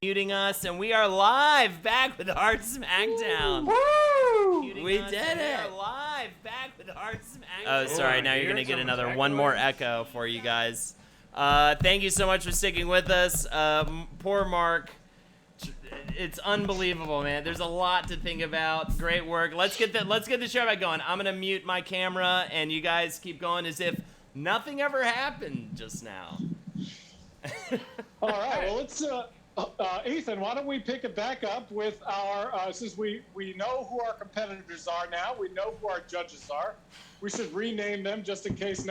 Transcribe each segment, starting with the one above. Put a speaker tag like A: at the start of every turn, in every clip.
A: muting us, and we are live back with Hard Smackdown.
B: Woo!
A: We did it. We are live back with Hard Smackdown. Oh, sorry. Now you're gonna get another one more echo for you guys. Thank you so much for sticking with us. Poor Mark. It's unbelievable, man. There's a lot to think about. Great work. Let's get the show back going. I'm gonna mute my camera, and you guys keep going as if nothing ever happened just now.
B: All right. Well, let's. Ethan, why don't we pick it back up with our, since we know who our competitors are now, we know who our judges are. We should rename them just in case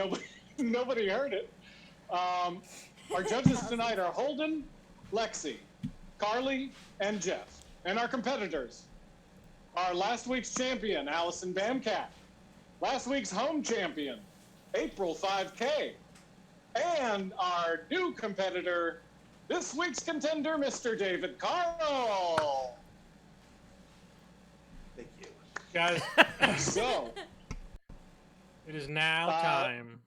B: nobody heard it. Our judges tonight are Holden, Lexi, Carly, and Jeff. And our competitors are last week's champion, Allison Bamcat, last week's home champion, April 5K, and our new competitor, this week's contender, Mr. David Carl.
C: Thank you.
D: Guys,
B: So,
D: it is now time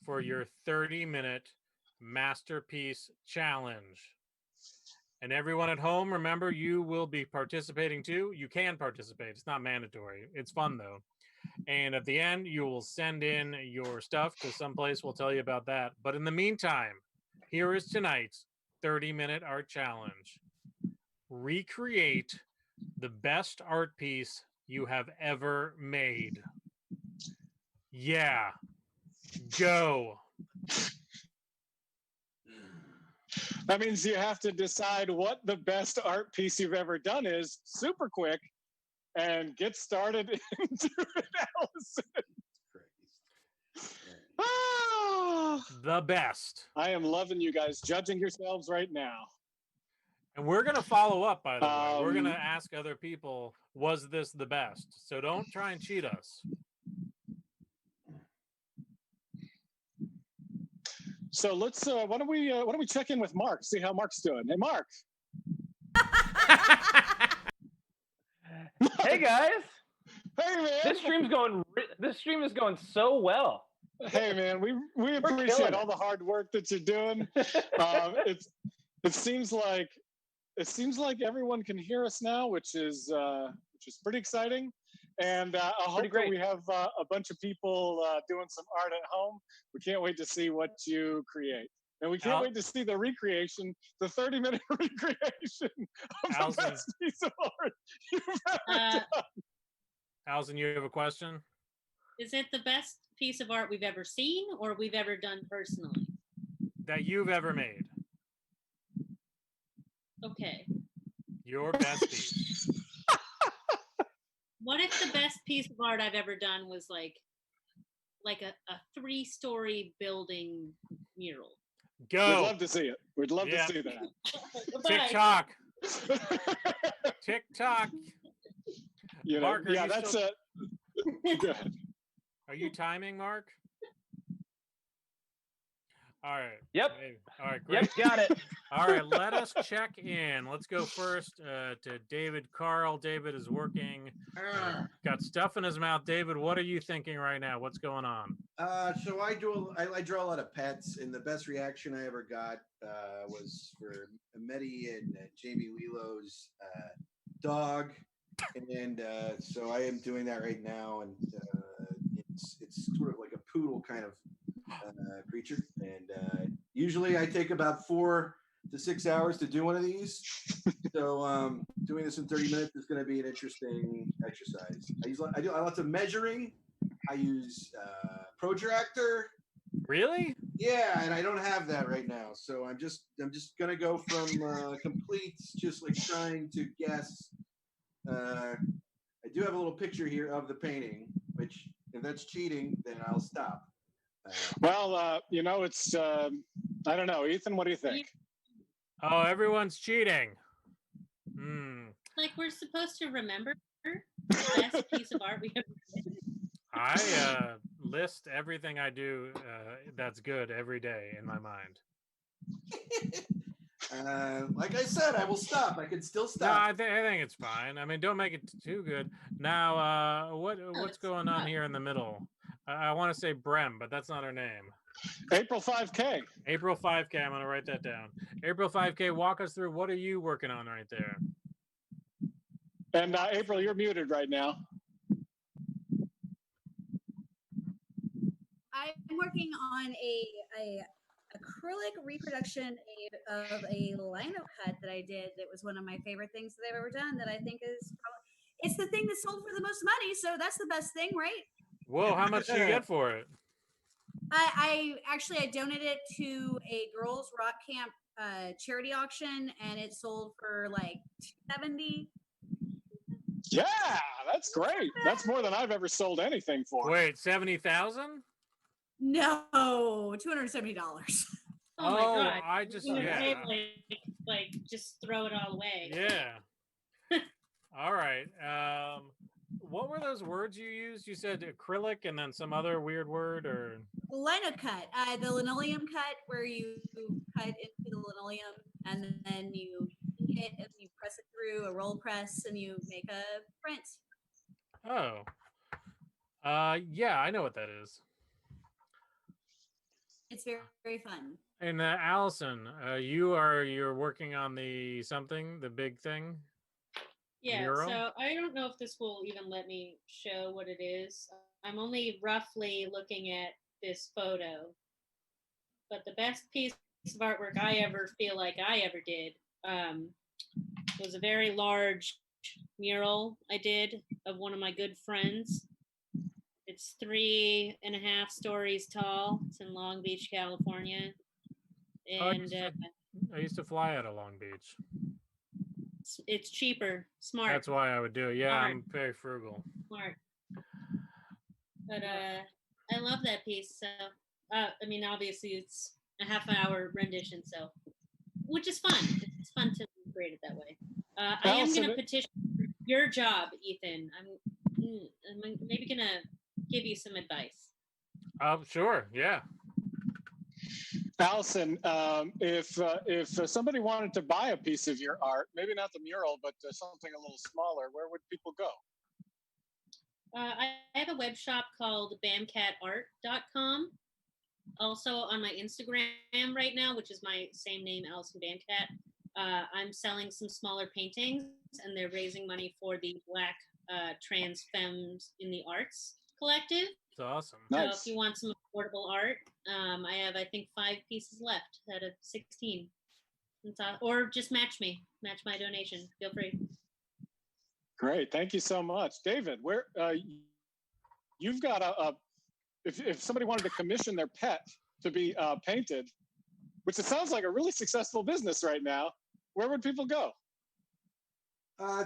D: for your 30-minute masterpiece challenge. And everyone at home, remember, you will be participating too. You can participate. It's not mandatory. It's fun, though. And at the end, you will send in your stuff to someplace. We'll tell you about that. But in the meantime, here is tonight's 30-minute art challenge. Recreate the best art piece you have ever made. Yeah. Go.
B: that means you have to decide what the best art piece you've ever done is super quick and get started into it, Allison. Ah,
D: The best.
B: I am loving you guys judging yourselves right now.
D: And we're going to follow up, by the way. We're going to ask other people, was this the best? So don't try and cheat us.
B: So let's why don't we check in with Mark, see how Mark's doing. Hey, Mark.
E: Hey guys,
B: Hey, man.
E: this stream is going so well.
B: Hey, man, we appreciate
E: killing
B: all the hard work that you're doing. It seems like everyone can hear us now, which is pretty exciting. And I hope that we have a bunch of people doing some art at home. We can't wait to see what you create. And we can't wait to see the recreation, the 30-minute recreation of the best piece of art you've ever done.
D: Allison, you have a question?
F: Is it the best piece of art we've ever seen or we've ever done personally?
D: That you've ever made.
F: Okay.
D: Your best piece.
F: What if the best piece of art I've ever done was like a 3-story building mural?
D: Go.
B: We'd love to see it. We'd love to see that.
D: TikTok. TikTok.
B: You know,
D: Mark,
B: yeah, that's it. Go ahead.
D: Are you timing, Mark? All right.
E: Yep.
D: All right, great.
E: Yep, got it.
D: All right, let us check in. Let's go first to David Carl. David is working. Got stuff in his mouth. David, what are you thinking right now? What's going on?
C: So I draw a lot of pets, and the best reaction I ever got was for Mehdi and Jamie Lilo's dog, and so I am doing that right now, and it's sort of like a poodle kind of creature, and usually I take about 4 to 6 hours to do one of these. So doing this in 30 minutes is going to be an interesting exercise. I do lots of measuring. I use protractor.
D: Really?
C: Yeah, and I don't have that right now, so I'm just gonna go from complete, just like trying to guess. I do have a little picture here of the painting, which if that's cheating, then I'll stop.
B: Well, you know, it's I don't know, Ethan. What do you think?
D: Oh, everyone's cheating.
F: Like we're supposed to remember the best piece of art we ever did.
D: I list everything I do that's good every day in my mind.
C: Like I said, I will stop. I can still
D: No,
C: stop.
D: I think it's fine. I mean, don't make it too good. Now, what's going on here in the middle? I want to say Brem, but that's not her name.
B: April 5K.
D: April 5K. I'm going to write that down. April 5K, walk us through what are you working on right there?
B: And April, you're muted right now.
G: I'm working on a acrylic reproduction of a lino cut that I did. That was one of my favorite things that I've ever done. That I think is it's the thing that sold for the most money. So that's the best thing, right?
D: Whoa! How much do you get for it?
G: I donated it to a girls rock camp charity auction, and it sold for like $270.
B: Yeah, that's great. That's more than I've ever sold anything for.
D: Wait, 70,000?
G: No, $270.
F: Oh my god!
D: I just
F: like just throw it all away.
D: Yeah. All right. What were those words you used? You said acrylic and then some other weird word, or
G: lino cut, the linoleum cut, where you cut into the linoleum and then you ink it and you press it through a roll press and you make a print.
D: Oh. Yeah, I know what that is.
G: It's very, very fun.
D: And Allison, you're working on the big thing.
F: Yeah,
D: mural?
F: so I don't know if this will even let me show what it is. I'm only roughly looking at this photo. But the best piece of artwork I ever feel like I ever did was a very large mural I did of one of my good friends. It's 3.5 stories tall. It's in Long Beach, California. And
D: I used to fly out of Long Beach.
F: it's cheaper, smart.
D: That's why I would do it. Yeah,
F: Smart.
D: I'm very frugal.
F: Smart. But I love that piece. So I mean, obviously it's a half-hour rendition, so which is fun. It's fun to create it that way. I am going to petition for your job, Ethan. I'm maybe going to give you some advice.
D: Sure. Yeah.
B: Allison, if somebody wanted to buy a piece of your art, maybe not the mural, but something a little smaller, where would people go?
F: I have a web shop called bamcatart.com. Also on my Instagram right now, which is my same name, Allison Bamcat. I'm selling some smaller paintings, and they're raising money for the Black Trans Femmes in the Arts Collective.
D: It's awesome.
F: So
B: Nice.
F: if you want some affordable art, I have, I think, 5 pieces left out of 16. Or just match my donation. Feel free.
B: Great, thank you so much, David. Where you've got if somebody wanted to commission their pet to be painted, which it sounds like a really successful business right now, where would people go?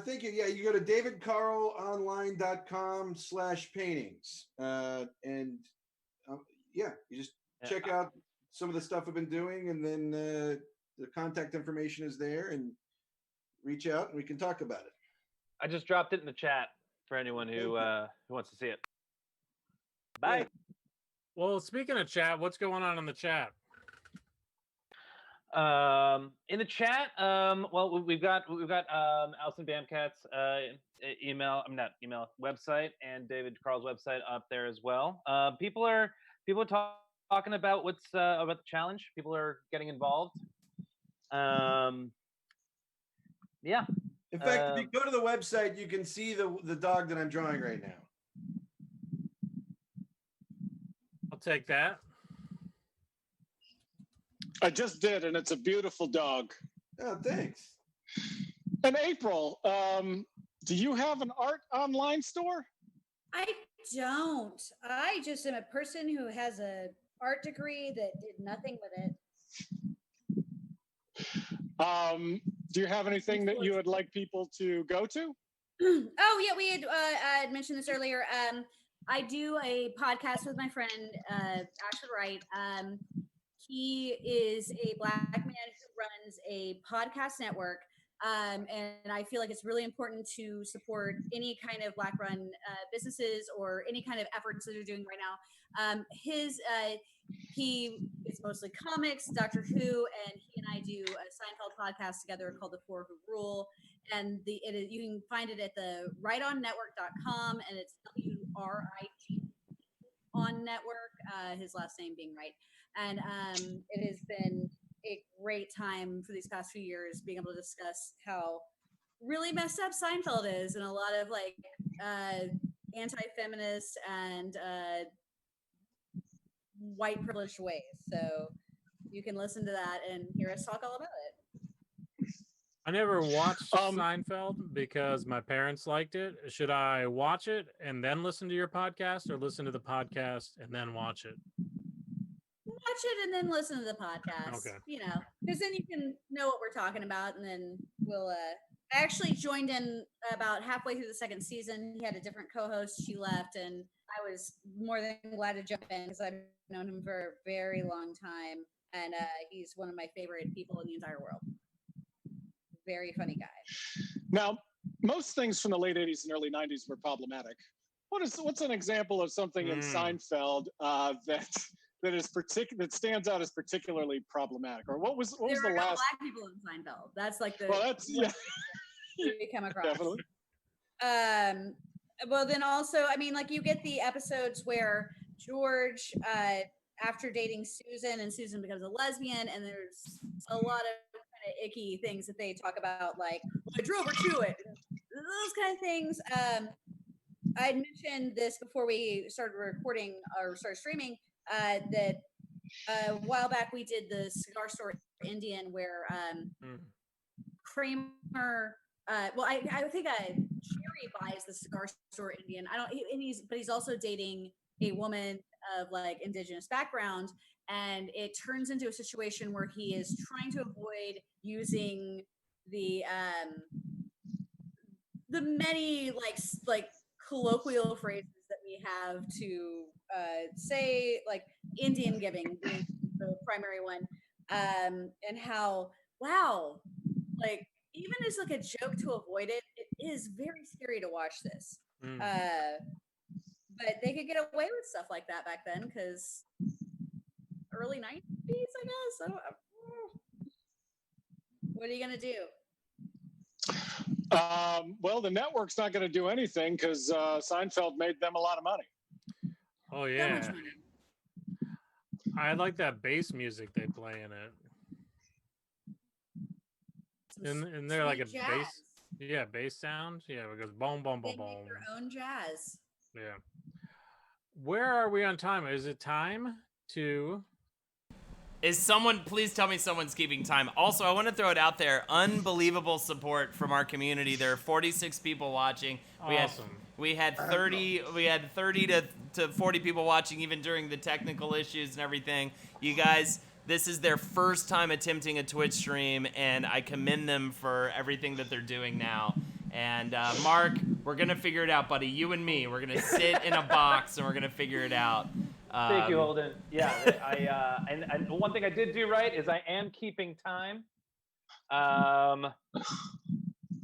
C: Thank you. Yeah, you go to davidcarlonline.com/paintings. Yeah, you just check out some of the stuff I've been doing, and then the contact information is there, and reach out and we can talk about it.
E: I just dropped it in the chat for anyone who wants to see it. Bye.
C: Yeah.
D: Well, speaking of chat, what's going on in the chat?
E: In the chat, well, we've got Allison Bamcat's website, and David Carl's website up there as well. People are talking about what's about the challenge. People are getting involved. Yeah.
C: In fact, if you go to the website, you can see the dog that I'm drawing right now.
D: I'll take that.
B: I just did, and it's a beautiful dog.
C: Oh, thanks.
B: And April, do you have an art online store?
G: I don't. I just am a person who has a art degree that did nothing with it.
B: Do you have anything that you would like people to go to?
G: Oh yeah, we had mentioned this earlier. I do a podcast with my friend Ashford Wright. He is a Black man who runs a podcast network, and I feel like it's really important to support any kind of Black-run businesses or any kind of efforts that they're doing right now. He is mostly comics, Doctor Who, and he and I do a Seinfeld podcast together called The Four Who Rule. And you can find it at the rightonnetwork.com, and it's WRIGHTON on network. His last name being Wright, and it has been a great time for these past few years being able to discuss how really messed up Seinfeld is in a lot of like anti-feminist and white privileged ways. So you can listen to that and hear us talk all about it.
D: I never watched Seinfeld because my parents liked it. Should I watch it and then listen to your podcast, or listen to the podcast and then watch it?
G: Watch it and then listen to the podcast.
D: Okay.
G: You know, because then you can know what we're talking about, and then we'll. I actually joined in about halfway through the second season. He had a different co-host. She left, and I was more than glad to jump in because I've known him for a very long time, and he's one of my favorite people in the entire world. Very funny guy.
B: Now, most things from the late 80s and early 90s were problematic. What's an example of something in Seinfeld that stands out as particularly problematic? Or what was the last?
G: There are no black people in Seinfeld. That's like the we come across.
B: Definitely.
G: Well, then also, I mean, like you get the episodes where George, after dating Susan, and Susan becomes a lesbian, and there's a lot of kind of icky things that they talk about, like, well, I drove her to it, those kind of things. I had mentioned this before we started recording or started streaming, that a while back we did the Cigar Store Indian where Kramer. Well, I think Jerry buys the Cigar Store Indian. But he's also dating a woman of like indigenous background, and it turns into a situation where he is trying to avoid using the many like colloquial phrases that we have to say, like Indian giving being the primary one, and how like. Even as like a joke to avoid it, it is very scary to watch this. But they could get away with stuff like that back then because early 90s, I guess. What are you gonna do?
B: Well, the network's not going to do anything because Seinfeld made them a lot of money.
D: Oh yeah, I like that bass music they play in it. And they're like a jazz. bass sound. Yeah, it goes boom, boom, boom, boom.
G: They make their own jazz.
D: Yeah. Where are we on time? Is it time to?
A: Please tell me someone's keeping time. Also, I want to throw it out there. Unbelievable support from our community. There are 46 people watching.
D: Awesome.
A: We had 30 to 40 people watching even during the technical issues and everything. You guys, this is their first time attempting a Twitch stream, and I commend them for everything that they're doing now. And Mark, we're going to figure it out, buddy. You and me, we're going to sit in a box, and we're going to figure it out.
E: Thank you, Holden. Yeah, and one thing I did do right is I am keeping time.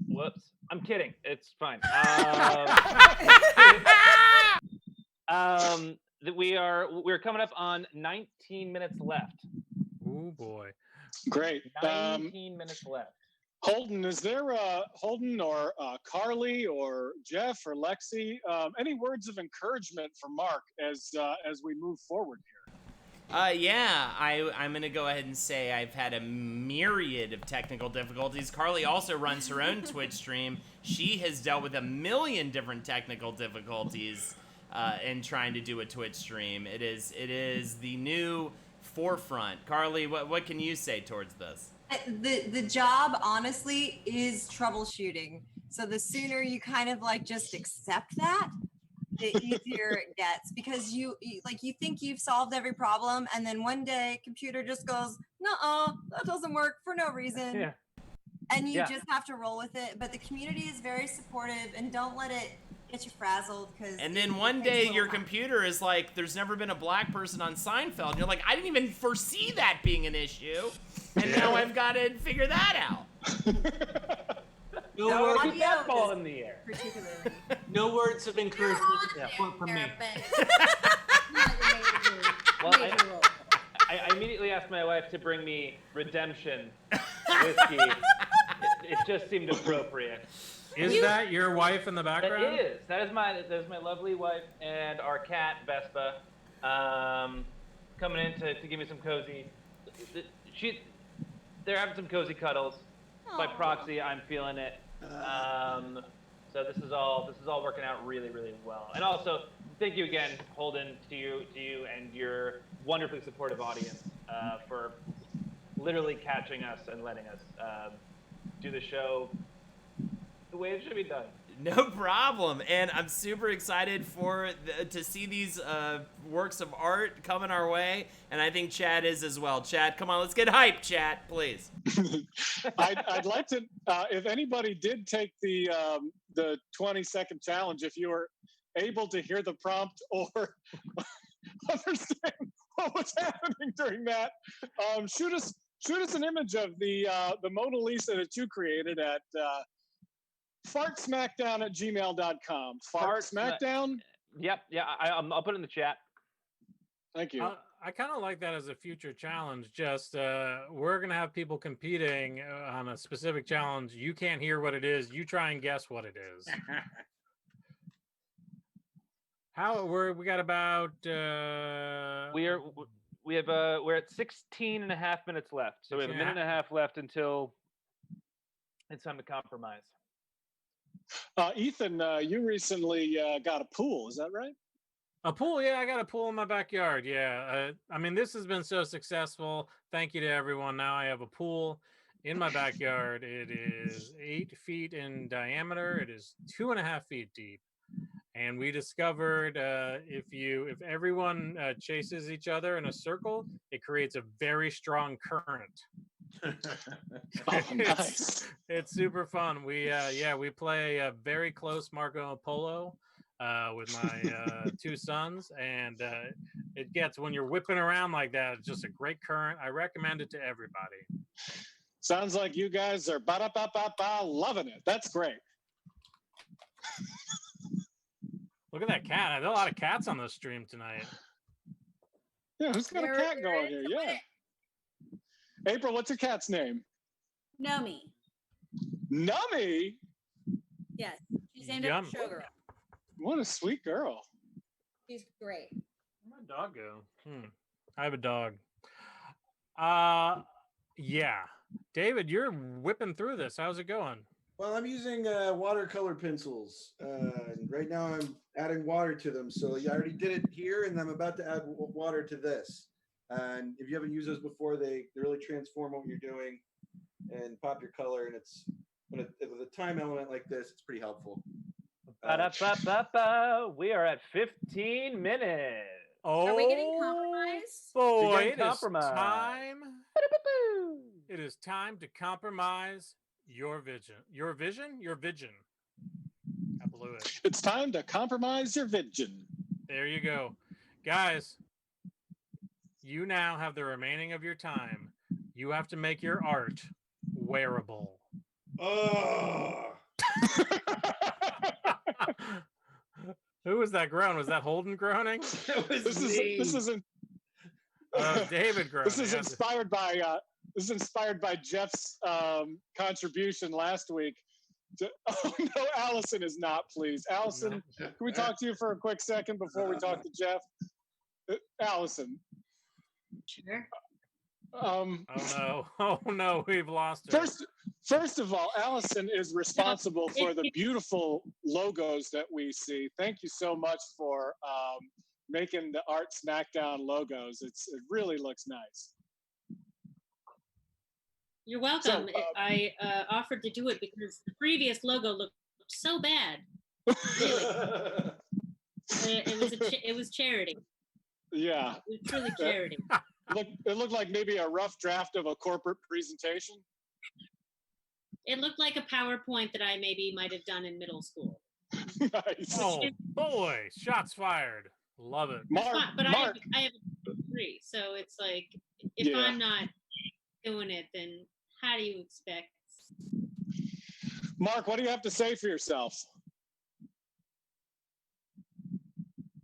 E: Whoops. I'm kidding. It's fine. We're coming up on 19 minutes left.
D: Oh boy.
B: Great.
E: 19 minutes left.
B: Holden, is there Holden or Carly or Jeff or Lexi, any words of encouragement for Mark as we move forward here?
A: Yeah, I'm going to go ahead and say I've had a myriad of technical difficulties. Carly also runs her own Twitch stream. She has dealt with a million different technical difficulties in trying to do a Twitch stream. It is the new forefront. Carly, what can you say towards this?
H: The job, honestly, is troubleshooting. So the sooner you kind of like just accept that, the easier it gets, because you think you've solved every problem, and then one day computer just goes, "Nuh-uh, that doesn't work for no reason."
E: Yeah.
H: And you just have to roll with it. But the community is very supportive, and don't let it get you frazzled.
A: And then one day your computer is like, "There's never been a black person on Seinfeld." And you're like, "I didn't even foresee that being an issue." And now I've got to figure that out.
E: No, keep that ball in the air.
G: Particularly.
I: No words of encouragement from me.
E: Well, I immediately asked my wife to bring me Redemption whiskey. It just seemed appropriate.
D: Is that your wife in the background?
E: That is my lovely wife and our cat Vespa. coming in to give me some cozy. They're having some cozy cuddles. By proxy, I'm feeling it. So this is all working out really, really well. And also, thank you again, Holden, to you and your wonderfully supportive audience for literally catching us and letting us do the show the way it should be done.
A: No problem, and I'm super excited to see these works of art coming our way, and I think Chad is as well. Chad, come on, let's get hyped, Chad, please.
B: I'd like to, if anybody did take the 20-second challenge, if you were able to hear the prompt or understand what was happening during that, shoot us an image of the Mona Lisa that you created at fartsmackdown@gmail.com. Fartsmackdown?
E: Yep, yeah, I'll put it in the chat.
B: Thank you.
D: I kind of like that as a future challenge. Just we're gonna have people competing on a specific challenge. You can't hear what it is. You try and guess what it is. We got about
E: we're at 16 and a half minutes left. So we have a minute and a half left until it's time to compromise.
B: Ethan, you recently got a pool, is that right?
D: A pool, yeah, I got a pool in my backyard. Yeah, I mean, this has been so successful. Thank you to everyone. Now I have a pool in my backyard. It is 8 feet in diameter. It is 2.5 feet deep. And we discovered if everyone chases each other in a circle, it creates a very strong current.
B: Nice.
D: It's super fun. We play very close Marco Polo with my 2 sons, and it gets, when you're whipping around like that, it's just a great current. I recommend it to everybody.
B: Sounds like you guys are loving it. That's great.
D: Look at that cat. There's a lot of cats on the stream tonight.
B: Yeah, who's got a cat going here? Yeah. April, what's your cat's name?
G: Nomi.
B: Nummy?
G: Yes. She's named after Showgirl.
B: What a sweet girl.
G: She's great.
D: Where'd my dog go? I have a dog. Yeah. David, you're whipping through this. How's it going?
C: Well, I'm using watercolor pencils. Right now I'm adding water to them. So I already did it here, and I'm about to add water to this. And if you haven't used those before, they really transform what you're doing and pop your color. And it's with a time element like this, it's pretty helpful.
E: We are at 15 minutes.
D: Oh,
G: are we getting compromised?
D: Boy, it is time. It is time to compromise your vision. Your vision? Your vision. I blew it.
B: It's time to compromise your vision.
D: There you go. Guys, you now have the remaining of your time. You have to make your art wearable.
C: Oh.
D: Who was that groan? Was that Holden groaning?
B: This isn't
D: David groaning.
B: This is inspired by Jeff's contribution last week. Oh no, Allison is not pleased. Allison, can we talk to you for a quick second before we talk to Jeff? Allison.
F: Sure.
D: Oh no, we've lost her.
B: First of all, Allison is responsible for the beautiful logos that we see. Thank you so much for making the Art Smackdown logos. It really looks nice.
F: You're welcome. So, I offered to do it because the previous logo looked so bad. Really. It was charity.
B: Yeah.
F: It was truly charity.
B: It looked like maybe a rough draft of a corporate presentation.
F: It looked like a PowerPoint that I might have done in middle school.
B: Nice.
D: Oh boy, shots fired. Love it.
F: Mark, I have a degree, so it's like if I'm not doing it, then how do you expect?
B: Mark, what do you have to say for yourself?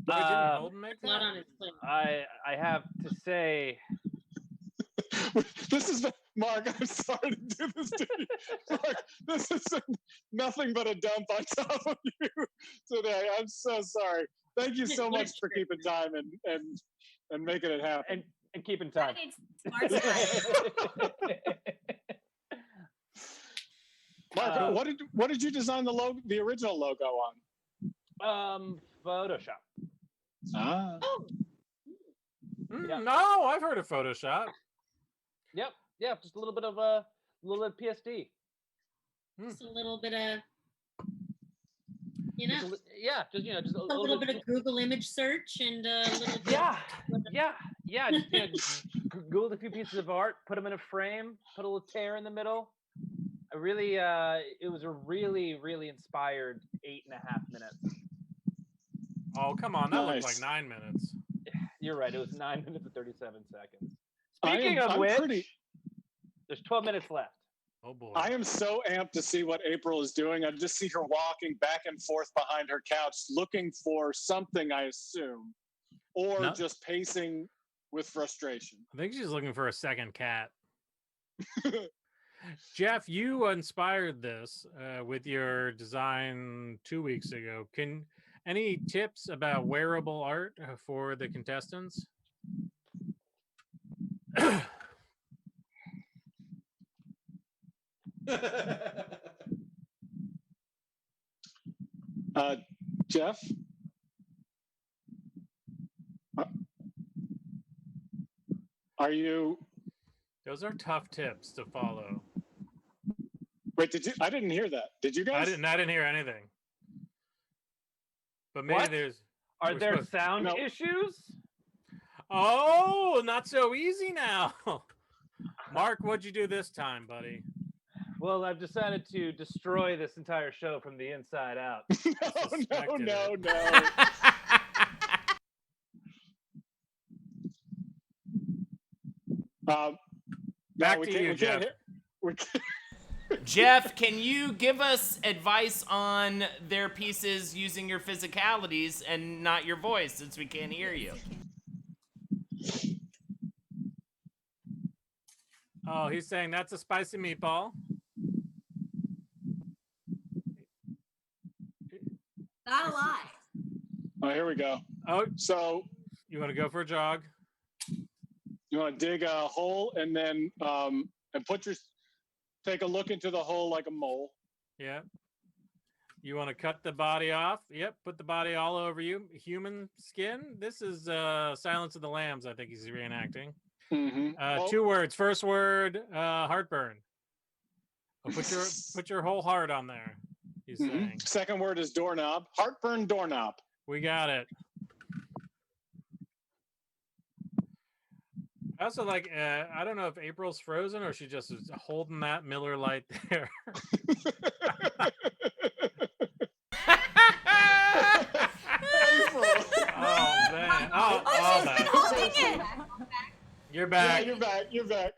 F: Not on its plate.
E: I have to say,
B: this is Mark, I'm sorry to do this to you. Mark, this is nothing but a dump on top of you today. I'm so sorry. Thank you so much for keeping time and making it happen.
E: And keeping time.
B: Mark, what did you design the original logo on?
E: Photoshop.
B: Ah.
F: Oh.
D: No, I've heard of Photoshop.
E: Yep. Yeah, just a little bit of PSD.
F: Just a little bit of, just a little bit of Google image search and a little bit.
E: Yeah. Just, Googled a few pieces of art, put them in a frame, put a little tear in the middle. It was a really, really inspired 8.5 minutes.
D: Oh, come on. That was like 9 minutes.
E: You're right. It was 9 minutes and 37 seconds. Speaking of which, there's 12 minutes left.
D: Oh, boy.
B: I am so amped to see what April is doing. I just see her walking back and forth behind her couch, looking for something, I assume, or just pacing with frustration.
D: I think she's looking for a second cat. Jeff, you inspired this with your design 2 weeks ago. Any tips about wearable art for the contestants?
B: Jeff? Are you...
D: Those are tough tips to follow.
B: Wait, I didn't hear that. Did you guys?
D: I didn't hear anything. But maybe
E: Are there sound issues?
D: Oh, not so easy now. Mark, what'd you do this time, buddy?
E: Well, I've decided to destroy this entire show from the inside out.
B: No.
D: Back to you, Jeff.
A: Jeff, can you give us advice on their pieces using your physicalities and not your voice, since we can't hear you?
D: Oh, he's saying that's a spicy meatball.
G: Not a lie.
B: Oh, here we go.
D: Oh,
B: so
D: you want to go for a jog?
B: You want to dig a hole and then take a look into the hole like a mole.
D: Yeah. You want to cut the body off? Yep. Put the body all over you. Human skin. This is Silence of the Lambs. I think he's reenacting.
B: Mm-hmm.
D: 2 words. First word, heartburn. Oh, put your whole heart on there. He's saying.
B: Second word is doorknob. Heartburn doorknob.
D: We got it. I also like, I don't know if April's frozen or she just is holding that Miller Lite there. Oh, man. Oh,
G: she's holding it.
D: You're back.
B: Yeah, you're back.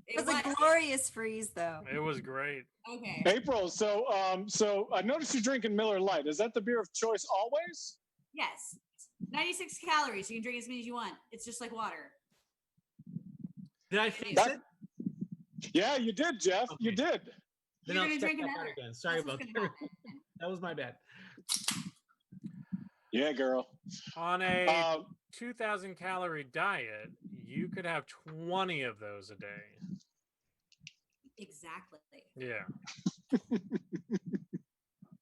H: It was a glorious freeze, though.
D: It was great.
G: Okay.
B: April, so I noticed you're drinking Miller Lite. Is that the beer of choice always?
G: Yes. 96 calories. You can drink as many as you want. It's just like water.
I: Did I fix it?
B: Yeah, you did, Jeff. Okay. You did.
I: Then I'll check that out again. Sorry about that. That was my bad.
B: Yeah, girl.
D: On a 2,000 calorie diet, you could have 20 of those a day.
G: Exactly.
D: Yeah.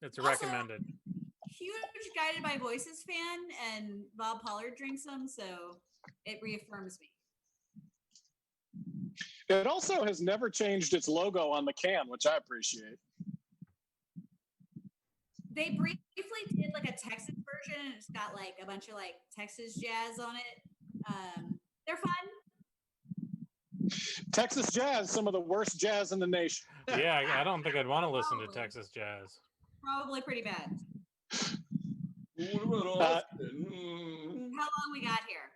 D: It's recommended.
G: Huge Guided by Voices fan, and Bob Pollard drinks them, so it reaffirms me.
B: It also has never changed its logo on the can, which I appreciate.
G: They briefly did like a Texas version, and it's got like a bunch of like Texas jazz on it. They're fun.
B: Texas jazz, some of the worst jazz in the nation.
D: Yeah, I don't think I'd want to listen to Texas jazz.
G: Probably pretty bad. How long we got here?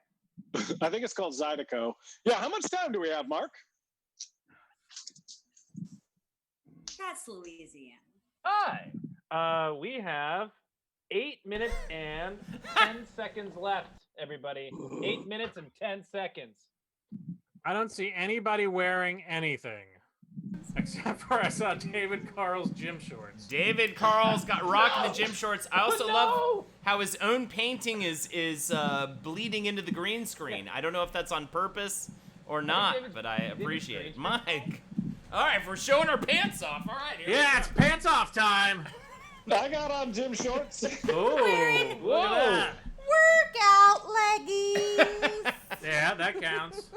B: I think it's called Zydeco. Yeah, how much time do we have, Mark?
G: That's Louisiana.
E: Hi. We have 8 minutes and 10 seconds left, everybody. 8 minutes and 10 seconds.
D: I don't see anybody wearing anything. Except for I saw David Carl's gym shorts.
A: David Carl's got rocking the gym shorts. I also love how his own painting is bleeding into the green screen. I don't know if that's on purpose or not, but I appreciate it. Mike. All right, if we're showing our pants off, all right.
D: Yeah, it's pants off time.
B: I got on gym shorts.
D: Oh, look at that.
G: Workout leggings.
D: Yeah, that counts.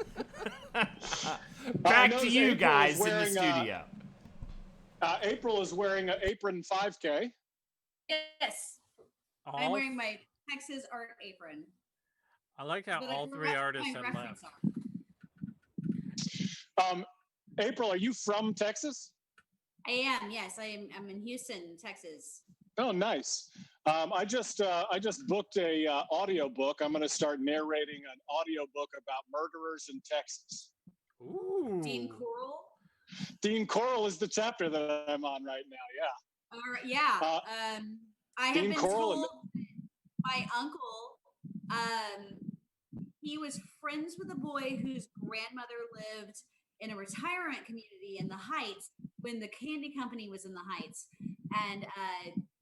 A: Back to you guys in the studio.
B: April is wearing an apron 5K.
G: Yes. I'm wearing my Texas art apron.
D: I like how all three artists have left.
B: April, are you from Texas?
G: I am. Yes, I'm in Houston, Texas.
B: Oh, nice. I just booked a audio book. I'm going to start narrating an audio book about murderers in Texas.
D: Ooh.
G: Dean Coral.
B: Dean Coral is the chapter that I'm on right now. Yeah.
G: All right. Yeah. I have been told my uncle. He was friends with a boy whose grandmother lived in a retirement community in the Heights when the candy company was in the Heights, and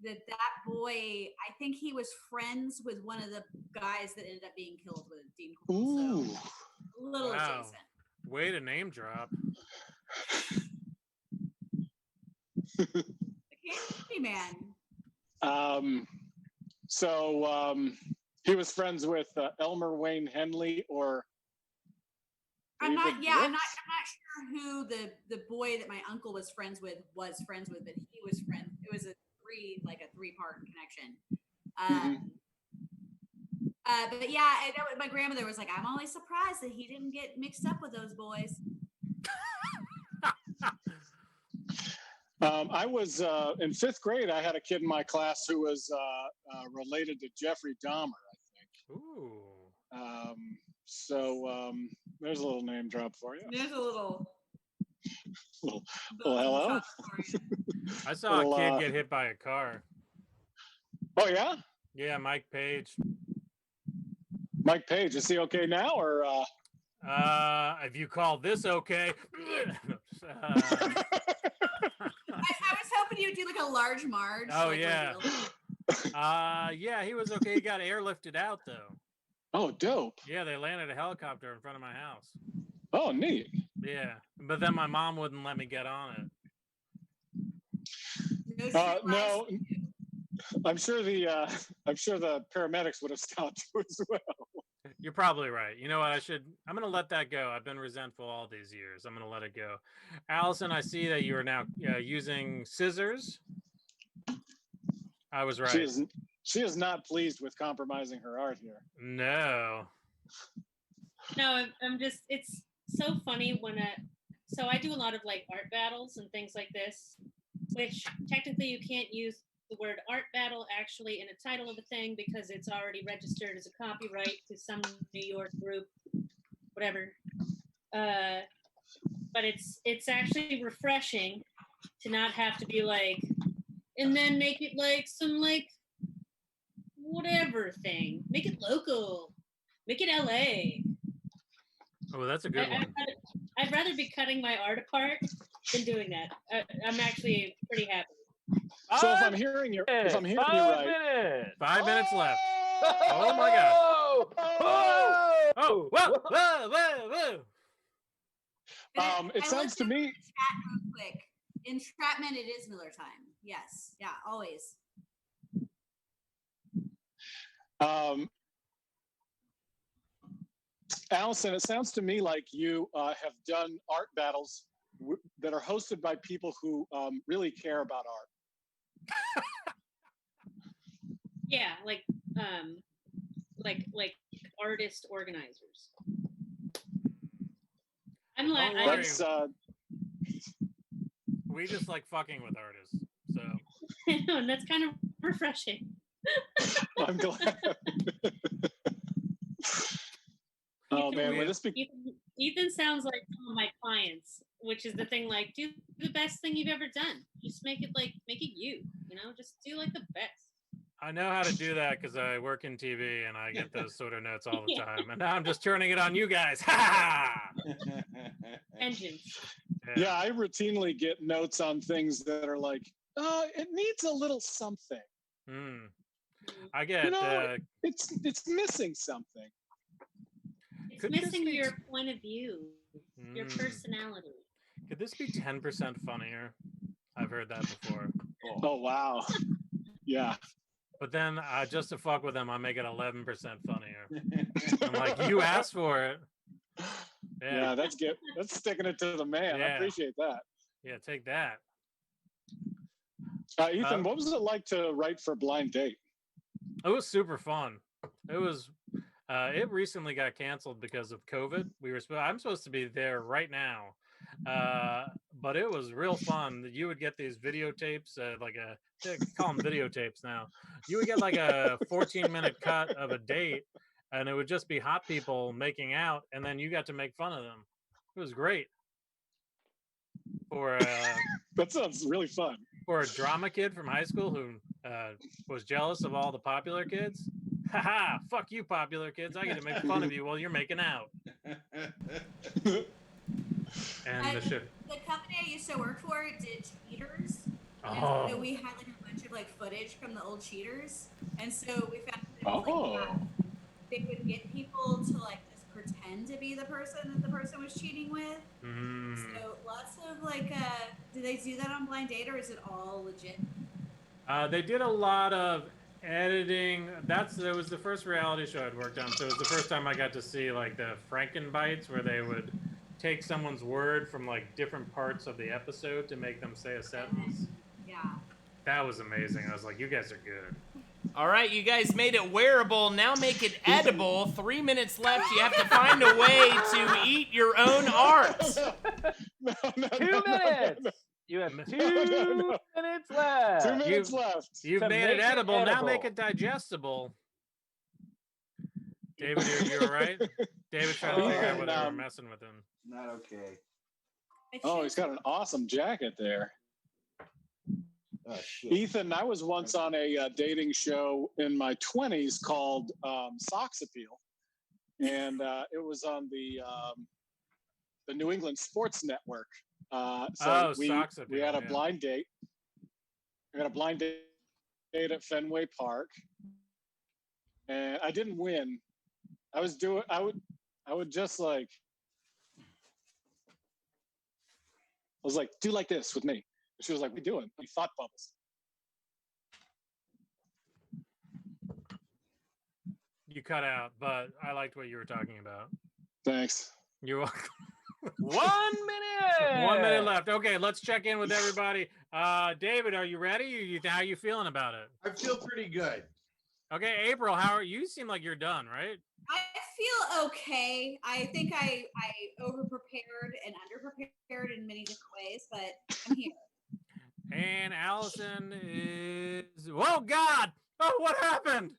G: that boy, I think he was friends with one of the guys that ended up being killed with Dean Coral.
B: Ooh.
G: So a little adjacent.
D: Way to name drop.
G: The Candy Man.
B: So he was friends with Elmer Wayne Henley or.
G: I'm not sure who the boy that my uncle was friends with, but he was friends. It was a three-part connection. But yeah, I know my grandmother was like, I'm always surprised that he didn't get mixed up with those boys.
B: I was in 5th grade. I had a kid in my class who was related to Jeffrey Dahmer, I think.
D: Ooh.
B: So there's a little name drop for you.
G: There's a little
B: hello.
D: I saw a kid get hit by a car.
B: Oh yeah?
D: Yeah, Mike Page.
B: Mike Page, is he okay now, or?
D: If you call this okay.
G: I was hoping you'd do like a large Marge.
D: Oh yeah. Yeah, he was okay. He got airlifted out though.
B: Oh, dope.
D: Yeah, they landed a helicopter in front of my house.
B: Oh, neat.
D: Yeah, but then my mom wouldn't let me get on
B: it. No, I'm sure the paramedics would have stopped you as well.
D: You're probably right. You know what? I'm going to let that go. I've been resentful all these years. I'm going to let it go. Allison, I see that you are now using scissors. I was right.
B: She is not pleased with compromising her art here.
D: No.
F: No, I'm just, it's so funny when so I do a lot of like art battles and things like this, which technically you can't use the word art battle actually in a title of a thing because it's already registered as a copyright to some New York group, whatever. But it's actually refreshing to not have to be like, and then make it like some like whatever thing. Make it local. Make it LA.
D: Oh, that's a good one.
F: I'd rather be cutting my art apart than doing that. I'm actually pretty happy.
B: So if I'm hearing you right,
D: 5 minutes left. Oh my god! Oh, whoa!
B: It sounds to me.
G: Chat real quick. Entrapment. It is Miller time. Yes. Yeah. Always.
B: Allison, it sounds to me like you have done art battles that are hosted by people who really care about art.
F: Yeah, like artist organizers. I'm like,
D: we just like fucking with artists, so.
F: I know, and that's kind of refreshing.
B: I'm glad. Oh man, will this be?
F: Ethan sounds like some of my clients, which is the thing. Like, do the best thing you've ever done. Just make it you. You know, just do like the best.
D: I know how to do that because I work in TV and I get those sort of notes all the time. And now I'm just turning it on you guys. Ha!
F: Vengeance.
B: Yeah, I routinely get notes on things that are like, it needs a little something.
D: I get
B: it's missing something.
F: It's missing your point of view, your personality.
D: Could this be 10% funnier? I've heard that before.
B: Oh wow. Yeah.
D: But then just to fuck with them, I make it 11% funnier. I'm like, you asked for it.
B: Yeah, that's sticking it to the man.
D: Yeah.
B: I appreciate that.
D: Yeah, take that.
B: Ethan, what was it like to write for Blind Date?
D: It was super fun. It was. It recently got canceled because of COVID. I'm supposed to be there right now, but it was real fun. You would get these videotapes, they call them videotapes now. You would get like a 14-minute cut of a date, and it would just be hot people making out, and then you got to make fun of them. It was great.
B: That sounds really fun.
D: For a drama kid from high school who was jealous of all the popular kids. Haha, fuck you, popular kids. I get to make fun of you while you're making out. And
G: the company I used to work for did cheaters.
D: Oh.
G: So we had like a bunch of like footage from the old cheaters. And so we found that they would get people to like just pretend to be the person that the person was cheating with. So lots of like do they do that on Blind Date or is it all legit?
D: They did a lot of editing. It was the first reality show I'd worked on, so it was the first time I got to see like the Frankenbites, where they would take someone's word from like different parts of the episode to make them say a sentence.
G: Yeah.
D: That was amazing. I was like, you guys are good.
A: All right, you guys made it wearable. Now make it edible. 3 minutes left. You have to find a way to eat your own art.
E: 2 minutes. You have 2 minutes left.
B: 2 minutes left.
D: You've made it edible. Now make it digestible. David, you all right? David's trying to figure out whether we're messing with him.
C: Not okay.
B: Oh, he's got an awesome jacket there.
C: Oh, shit.
B: Ethan, I was once on a dating show in my 20s called Sox Appeal. And it was on the New England Sports Network. We had a blind date. We had a blind date at Fenway Park, and I didn't win. I would just like, I was like, do like this with me. She was like, "What are you doing?" We thought bubbles.
D: You cut out, but I liked what you were talking about.
B: Thanks.
D: You're welcome.
E: 1 minute.
D: 1 minute left. Okay, let's check in with everybody. David, are you ready? How are you feeling about it?
C: I feel pretty good.
D: Okay, April, how are you? Seem like you're done, right?
G: I feel okay. I think I over-prepared and under-prepared in many different ways, but I'm here.
D: And Allison is... Oh, God! Oh, what happened?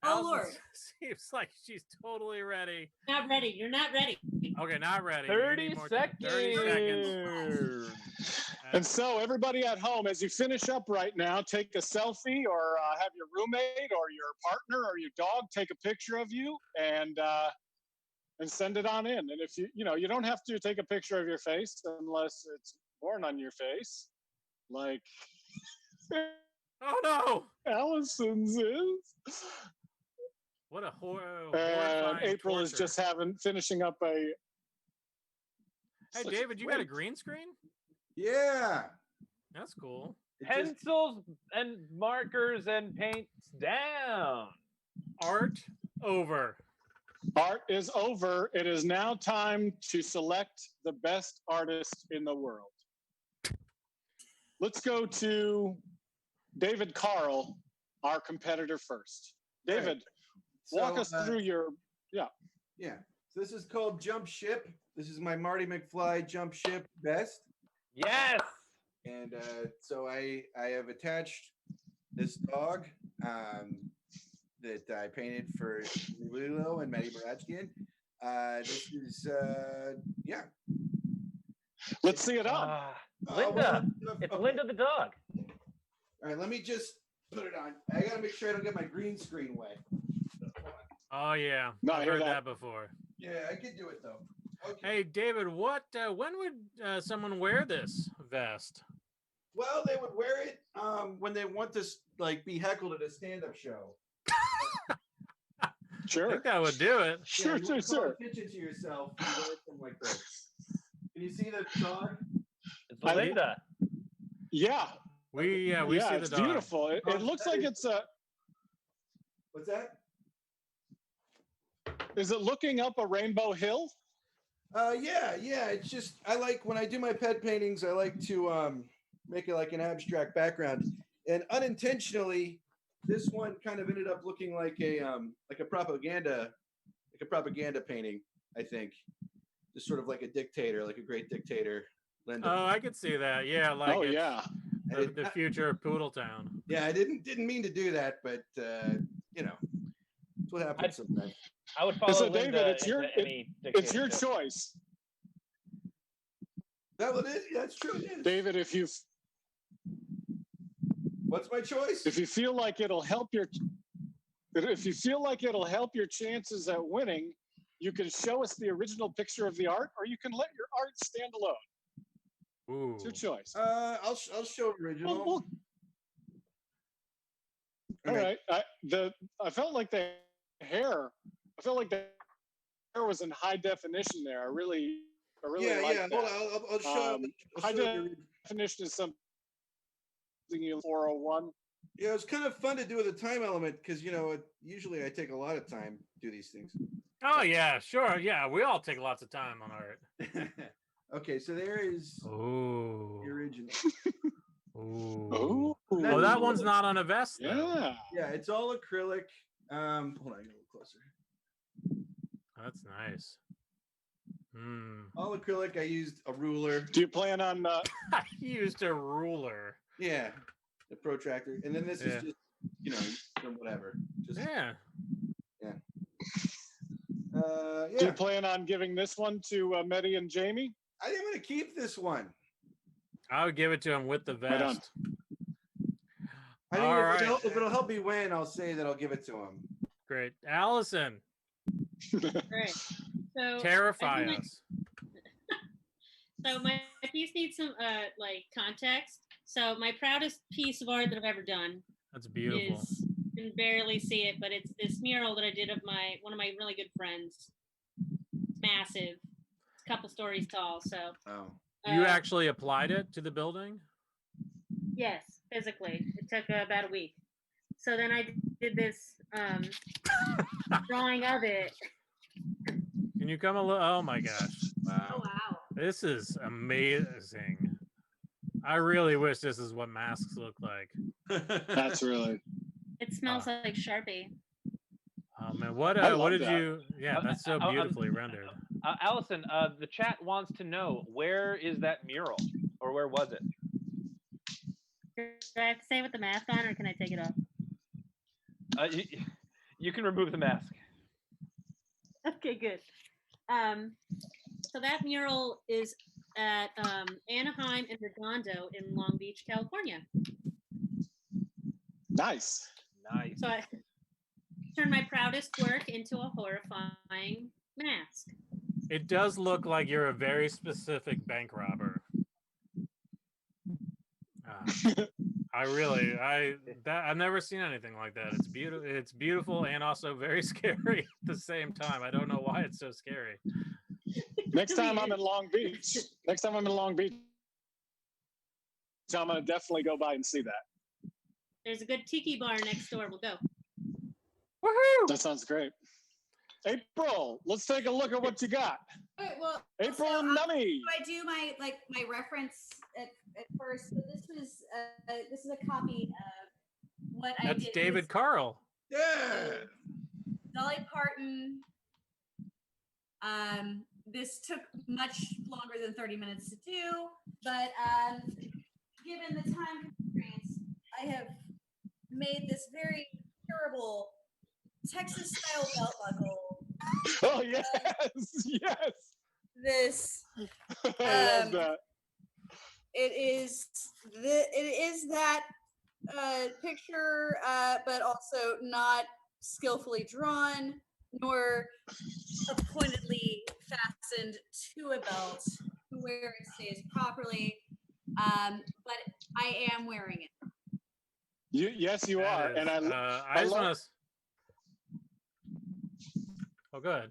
G: Oh,
D: Allison
G: Lord.
D: Seems like she's totally ready.
F: Not ready. You're not ready.
D: Okay, not ready.
E: 30 seconds.
D: 30 seconds.
B: And so, everybody at home, as you finish up right now, take a selfie, or have your roommate or your partner or your dog take a picture of you and send it on in. And if you don't have to take a picture of your face unless it's born on your face, like.
D: Oh no!
B: Allison's is.
D: What a horror!
B: And April is just finishing up a.
D: Hey, David, you got a green screen?
C: Yeah.
D: That's cool.
E: Pencils and markers and paints down.
D: Art over.
B: Art is over. It is now time to select the best artist in the world. Let's go to David Carl, our competitor first. David, walk us through your,
C: Yeah. So this is called Jump Ship. This is my Marty McFly Jump Ship vest.
E: Yes.
C: And so I have attached this dog that I painted for Lilo and Maddie Baratsky. This is, yeah.
B: Let's see it on.
E: Linda. It's Linda the dog.
C: All right, let me just put it on. I gotta make sure I don't get my green screen wet.
D: Oh yeah,
B: No,
D: I've heard that before.
C: Yeah, I could do it though. Okay.
D: Hey David, when would someone wear this vest?
C: Well, they would wear it when they want to like be heckled at a stand-up show.
B: Sure.
D: I think that would do it.
B: Sure.
C: Call attention to yourself. And wear something like this. Can you see the dog?
E: It's Linda.
B: Yeah.
D: We see the
B: it's
D: dog.
B: beautiful. It looks like it's a.
C: What's that?
B: Is it looking up a rainbow hill?
C: Yeah. It's just I like when I do my pet paintings. I like to make it like an abstract background, and unintentionally, this one kind of ended up looking like a propaganda painting. I think, just sort of like a dictator, like a great dictator. Linda.
D: Oh, I could see that. Yeah, like the future of Poodletown.
C: Yeah, I didn't mean to do that, but you know, it's what happens sometimes.
E: I would follow
B: So
E: Linda
B: David, it's your
E: dictatorship.
B: choice.
C: That what it is? Yeah, that's true. It is.
B: David,
C: What's my choice?
B: if you feel like it'll help your chances at winning, you can show us the original picture of the art, or you can let your art stand alone.
D: Ooh.
B: It's your choice.
C: I'll show original.
B: All right. I felt like the hair was in high definition there. I really
C: Yeah.
B: like
C: Hold
B: that.
C: on, I'll show.
B: High definition is something you 401.
C: Yeah, it's kind of fun to do with a time element because usually I take a lot of time to do these things.
D: Oh yeah, sure. Yeah, we all take lots of time on art.
C: Okay, so there is the original.
D: Ooh. Oh, that one's not on a vest. Though.
C: Yeah, it's all acrylic. Hold on, get a little closer.
D: That's nice.
C: All acrylic. I used a ruler.
B: Do you plan on?
D: I used a ruler.
C: Yeah, the protractor, and then this is just whatever. Just
D: yeah.
B: Do you plan on giving this one to Mehdi and Jamie?
C: I think I'm gonna keep this one.
D: I would give it to him with the vest.
C: I think if it'll help me win, I'll say that I'll give it to him.
D: Great, Allison.
F: Great. So
D: terrify us.
F: So my piece needs some context. So my proudest piece of art that I've ever done.
D: That's beautiful.
F: You can barely see it, but it's this mural that I did of one of my really good friends. It's massive. It's a couple stories tall. So
D: you actually applied it to the building?
F: Yes, physically. It took about a week. So then I did this drawing of it.
D: Can you come a little? Oh my gosh!
G: Wow. Oh wow!
D: This is amazing. I really wish this is what masks look like.
B: That's really.
F: It smells like Sharpie.
D: Oh man, what did you? Yeah, that's so beautifully rendered.
E: Allison, the chat wants to know, where is that mural, or where was it?
F: Do I have to say with the mask on, or can I take it off?
E: You can remove the mask.
F: Okay, good. So that mural is at Anaheim and Redondo in Long Beach, California.
B: Nice.
F: So I turned my proudest work into a horrifying mask.
D: It does look like you're a very specific bank robber. I've never seen anything like that. It's beautiful. It's beautiful and also very scary at the same time. I don't know why it's so scary.
B: Next time I'm in Long Beach, I'm gonna definitely go by and see that.
F: There's a good tiki bar next door. We'll go.
D: Woohoo!
B: That sounds great. April, let's take a look at what you got.
G: All right, well,
B: April and Nummy.
G: I do my reference at first. So this is a copy of what I did.
D: That's David Carl.
C: Yeah.
G: Dolly Parton. This took much longer than 30 minutes to do, but given the time constraints, I have made this very durable Texas-style belt buckle.
B: Oh yes, yes.
G: This.
B: I love that.
G: It is that picture, but also not skillfully drawn, nor appointedly fastened to a belt where it stays properly. But I am wearing it.
B: Yes, you are. And
D: I just want to. Oh, go ahead.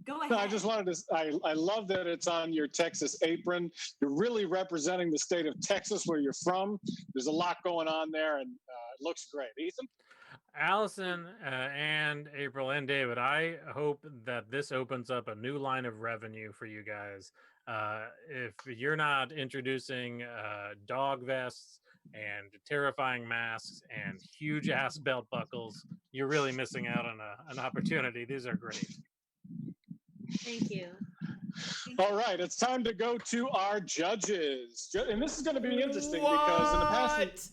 G: Go ahead.
B: No, I just wanted to. I love that it's on your Texas apron. You're really representing the state of Texas, where you're from. There's a lot going on there, and it looks great. Ethan?
D: Allison and April and David, I hope that this opens up a new line of revenue for you guys. If you're not introducing dog vests and terrifying masks and huge ass belt buckles, you're really missing out on an opportunity. These are great.
F: Thank you.
B: All right, it's time to go to our judges. And this is going to be interesting because in the past,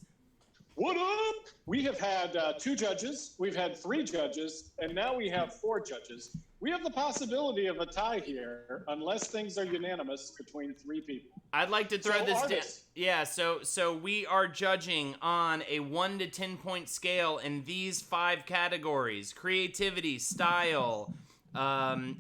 B: what up? We have had 2 judges, we've had 3 judges, and now we have 4 judges. We have the possibility of a tie here unless things are unanimous between 3 people.
A: I'd like to throw this down. Yeah, so we are judging on a 1 to 10 point scale in these 5 categories: creativity, style,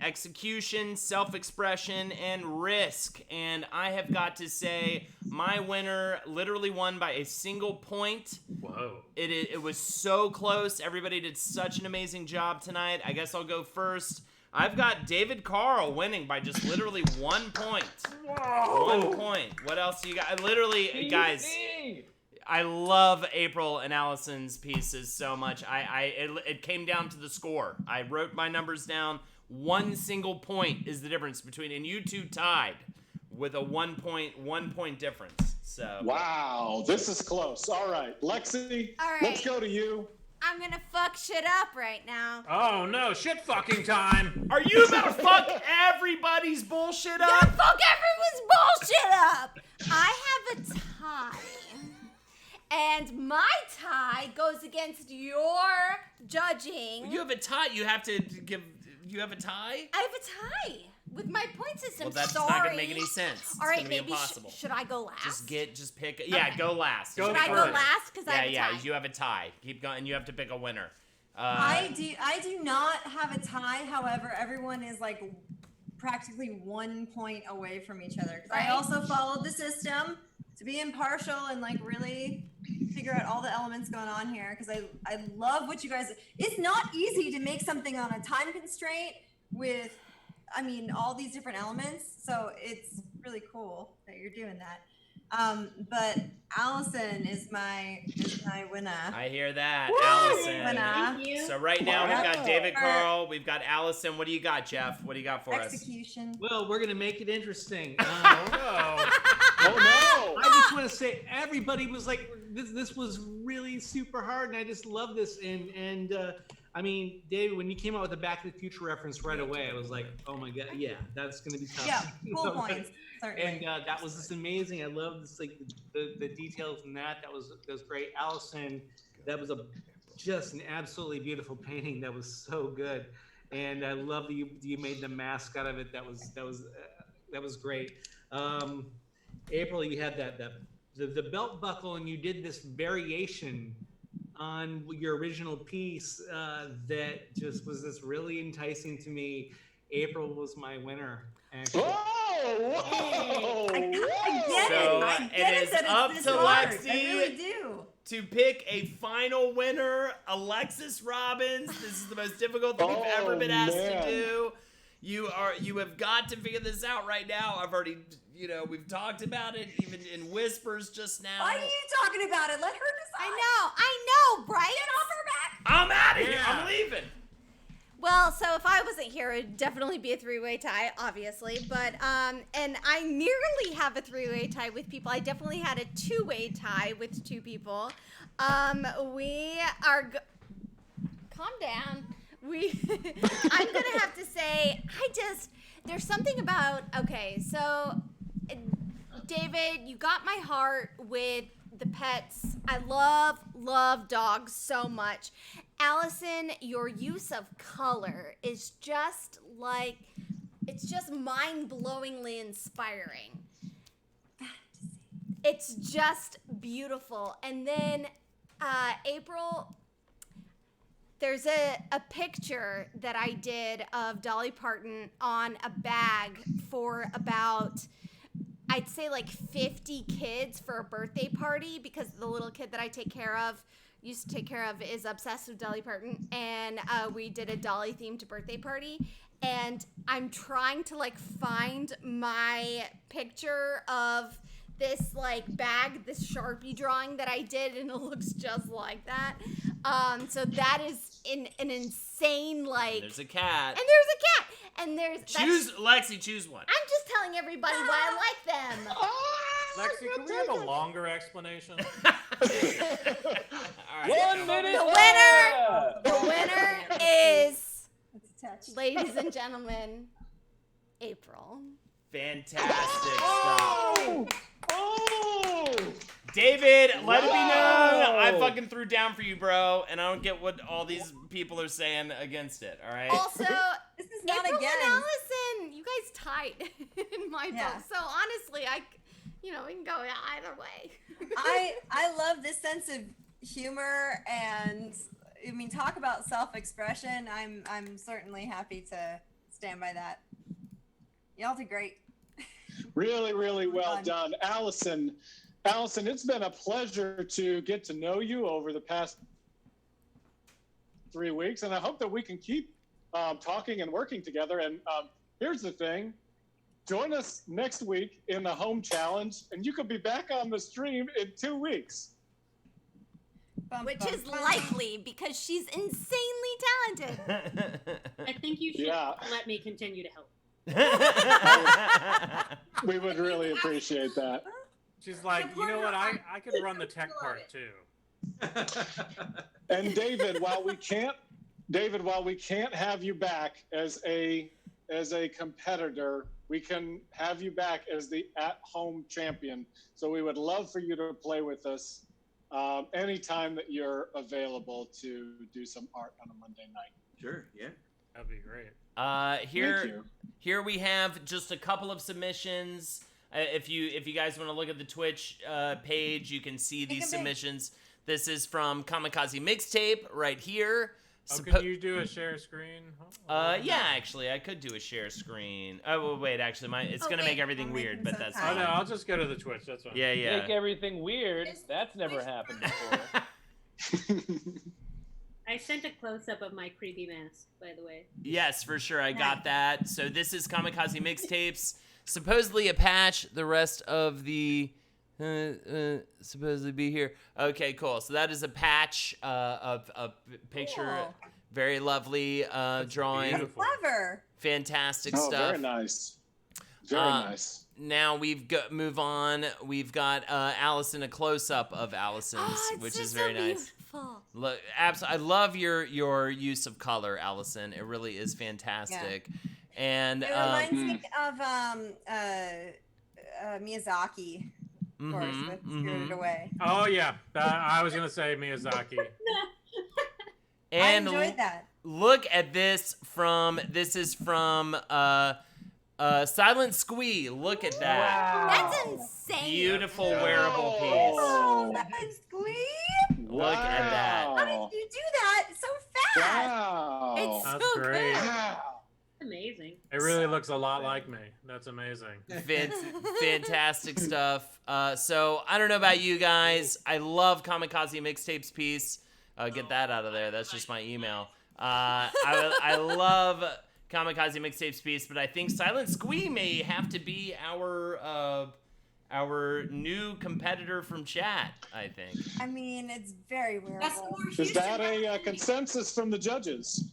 A: execution, self-expression, and risk. And I have got to say, my winner literally won by a single point.
D: Whoa.
A: It was so close. Everybody did such an amazing job tonight. I guess I'll go first. I've got David Carl winning by just literally 1 point.
D: Whoa.
A: 1 point. What else do you got? Literally, guys, I love April and Allison's pieces so much. It came down to the score. I wrote my numbers down. 1 single point is the difference between, and you two tied with a 1 point difference. So
B: wow, this is close. All right, Lexi,
J: all right.
B: Let's go to you.
J: I'm gonna fuck shit up right now.
D: Oh no, shit fucking time.
A: Are you about to fuck everybody's bullshit up?
J: You're gonna fuck everyone's bullshit up. I have a tie. And my tie goes against your judging.
A: You have a tie. You have to give. You have a tie.
J: I have a tie with my point system.
A: Well, that's
J: Sorry.
A: not gonna make any sense.
J: All right,
A: it's gonna be
J: maybe
A: impossible.
J: should I go last?
A: Just pick. Yeah, okay. Go last.
J: Should I go last? Because I have a tie.
A: Yeah, you have a tie. Keep going, and you have to pick a winner.
H: I do not have a tie. However, everyone is like practically 1 point away from each other. Right. I also followed the system to be impartial and like really figure out all the elements going on here, because I love what you guys. It's not easy to make something on a time constraint with, I mean, all these different elements. So it's really cool that you're doing that. But Allison is my winner.
A: I hear that.
H: Woo!
A: Allison.
H: Thank you.
A: So right now we've got David Carl, we've got Allison. What do you got, Jeff? What do you got for
H: Execution.
I: Well, we're gonna make it interesting.
B: Oh no!
I: I just want to say everybody was like, this was really super hard, and I just love this. And I mean, David, when you came out with the Back to the Future reference right away, I was like, oh my god, yeah, that's gonna be tough.
H: Yeah, full points.
I: And that was just amazing. I love this, like the details in that. That was great. Allison, that was just an absolutely beautiful painting. That was so good, and I love that you made the mask out of it. That was great. April, you had the belt buckle, and you did this variation on your original piece that just was this really enticing to me. April was my winner. Actually.
B: Whoa!
A: I get it. It is up to Lexi
H: really do.
A: to pick a final winner. Alexis Robbins. This is the most difficult thing we've ever been asked to do. You have got to figure this out right now. I've already, we've talked about it even in whispers just now.
H: Why are you talking about it? Let her decide.
J: I know, Bryce.
H: Get off her back.
A: I'm out of here. I'm leaving.
J: Well, so if I wasn't here, it would definitely be a 3-way tie, obviously. But and I nearly have a 3-way tie with people. I definitely had a 2-way tie with 2 people. We are. Calm down. I'm gonna have to say, there's something about. Okay, so David, you got my heart with the pets. I love dogs so much. Allison, your use of color is just like, it's just mind-blowingly inspiring. It's just beautiful. And then April, there's a picture that I did of Dolly Parton on a bag for about, I'd say like 50 kids for a birthday party, because the little kid that I used to take care of is obsessed with Dolly Parton, and we did a Dolly themed birthday party. And I'm trying to like find my picture of this like bag, this Sharpie drawing that I did, and it looks just like that. So that is an insane like.
A: And there's a cat.
J: And there's
A: Lexi, choose one.
J: I'm just telling everybody why I like them.
D: Lexi, can we have a longer explanation?
A: All right.
E: 1 minute.
J: The winner is, ladies and gentlemen, April.
A: Fantastic stuff. David, let it be known, I fucking threw down for you, bro, and I don't get what all these people are saying against it, all right?
J: Also,
H: This is not
J: April
H: again.
J: and Allison, you guys tied in my book. So honestly, we can go either way.
H: I love this sense of humor, and I mean, talk about self-expression. I'm certainly happy to stand by that. Y'all did great.
B: Really, really well done. Allison, it's been a pleasure to get to know you over the past 3 weeks, and I hope that we can keep talking and working together. And here's the thing. Join us next week in the home challenge, and you could be back on the stream in 2 weeks.
J: Which is likely, because she's insanely talented.
F: I think you should let me continue to help.
B: We would really appreciate that.
D: She's like, you know what? I could run the tech part too.
B: And David, while we can't have you back as a competitor, we can have you back as the at-home champion. So we would love for you to play with us anytime that you're available to do some art on a Monday night.
C: Sure, yeah.
D: That'd be great.
A: Here we have just a couple of submissions. If you guys want to look at the Twitch page, you can see these submissions. This is from Kamikaze Mixtape right here.
D: Can you do a share screen?
A: Yeah, actually, I could do a share screen. Oh, well, wait, actually, it's gonna make everything weird, but that's fine.
D: Oh no, I'll just go to the Twitch. That's fine.
A: Yeah.
E: Make everything weird. That's never happened before.
F: I sent a close-up of my creepy mask, by the way.
A: Yes, for sure, I got that. So this is Kamikaze Mixtapes. Supposedly a patch. The rest of the supposedly be here. Okay, cool. So that is a patch of a picture. Cool. Very lovely drawing.
H: Beautiful. Clever.
A: Fantastic stuff.
B: Very nice. Very nice.
A: Now move on. We've got Allison, a close-up of Allison's, which is very nice.
J: Beautiful.
A: Look, I love your use of color, Allison. It really is fantastic. Yeah. And
H: it reminds me of Miyazaki, of course, with Spirited Away.
D: Oh yeah, I was gonna say Miyazaki.
A: And
H: I enjoyed that.
A: Look at this this is from Silent Squee. Look at that.
J: Wow. That's insane.
A: Beautiful wearable piece.
H: Oh, Silent Squee.
A: Look at that.
H: How did you do that so fast?
B: Wow.
J: It's
D: That's
J: so
D: great.
J: good.
B: Wow.
F: Amazing.
D: It really looks a lot like me. That's amazing.
A: Fantastic stuff. So I don't know about you guys. I love Kamikaze Mixtapes piece. Get that out of there. That's just my email. I love Kamikaze Mixtapes piece, but I think Silent Squee may have to be our new competitor from chat, I think.
H: I mean, it's very wearable.
B: Is that a consensus from the judges?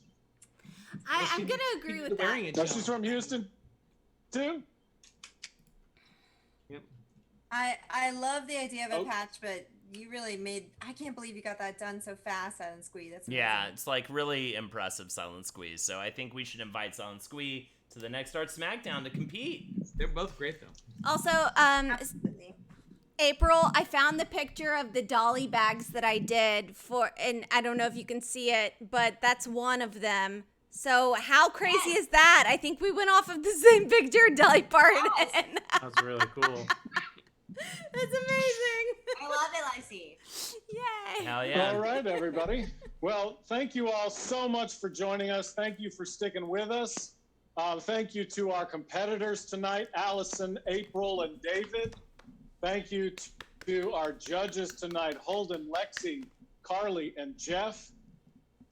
J: I'm going to agree with that.
B: No, she's from Houston, too?
I: Yep.
H: I love the idea of a patch, but you really I can't believe you got that done so fast, Silent Squee. That's amazing.
A: Yeah, it's like really impressive, Silent Squee. So I think we should invite Silent Squee to the next Art Smackdown to compete.
I: They're both great, though.
J: Also,
H: Absolutely.
J: April, I found the picture of the dolly bags that I did and I don't know if you can see it, but that's one of them. So how crazy is that? I think we went off of the same picture, Dolly Parton.
D: That's really cool.
J: That's amazing.
H: I love it, Lacey.
J: Yay.
A: Hell yeah.
B: All right, everybody. Well, thank you all so much for joining us. Thank you for sticking with us. Thank you to our competitors tonight, Allison, April, and David. Thank you to our judges tonight, Holden, Lexi, Carly, and Jeff.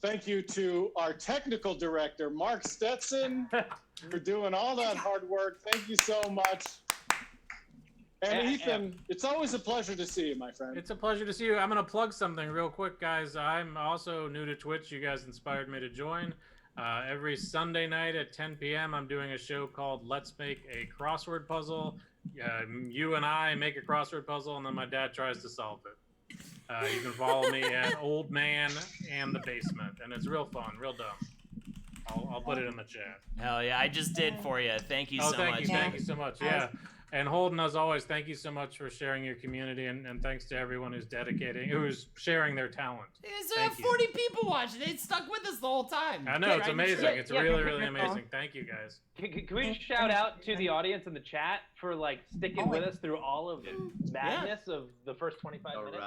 B: Thank you to our technical director, Mark Stetson, for doing all that hard work. Thank you so much. And Ethan, it's always a pleasure to see you, my friend.
D: It's a pleasure to see you. I'm going to plug something real quick, guys. I'm also new to Twitch. You guys inspired me to join. Every Sunday night at 10 p.m., I'm doing a show called Let's Make a Crossword Puzzle. You and I make a crossword puzzle, and then my dad tries to solve it. You can follow me at Old Man and the Basement, and it's real fun, real dumb. I'll put it in the chat.
A: Hell yeah, I just did for you. Thank you so much.
D: Thank you so much. Yeah. And Holden, as always, thank you so much for sharing your community, and thanks to everyone who's sharing their talent.
A: There's 40 people watching. They stuck with us the whole time.
D: I know, it's amazing. It's really, really amazing. Thank you, guys.
E: Can we shout out to the audience in the chat for sticking with us through all of the madness of the first 25 minutes?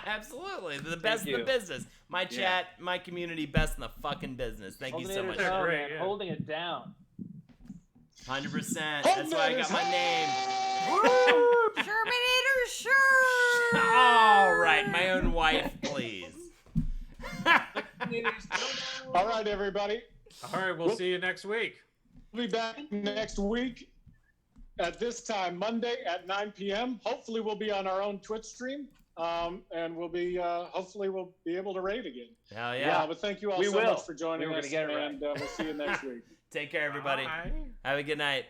A: Absolutely. The best in the business. My chat, my community, best in the fucking business. Thank you so much.
E: Holding it down.
A: 100%. That's why I got my name.
J: Terminator, sure.
A: All right, my own wife, please.
B: All right, everybody.
D: All right, we'll see you next week.
B: We'll be back next week at this time, Monday at 9 p.m. Hopefully, we'll be on our own Twitch stream, and we'll be hopefully we'll be able to raid again.
A: Hell yeah!
B: But thank you all so much for joining us, and we'll see you next week.
A: Take care, everybody.
D: Bye.
A: Have a good night.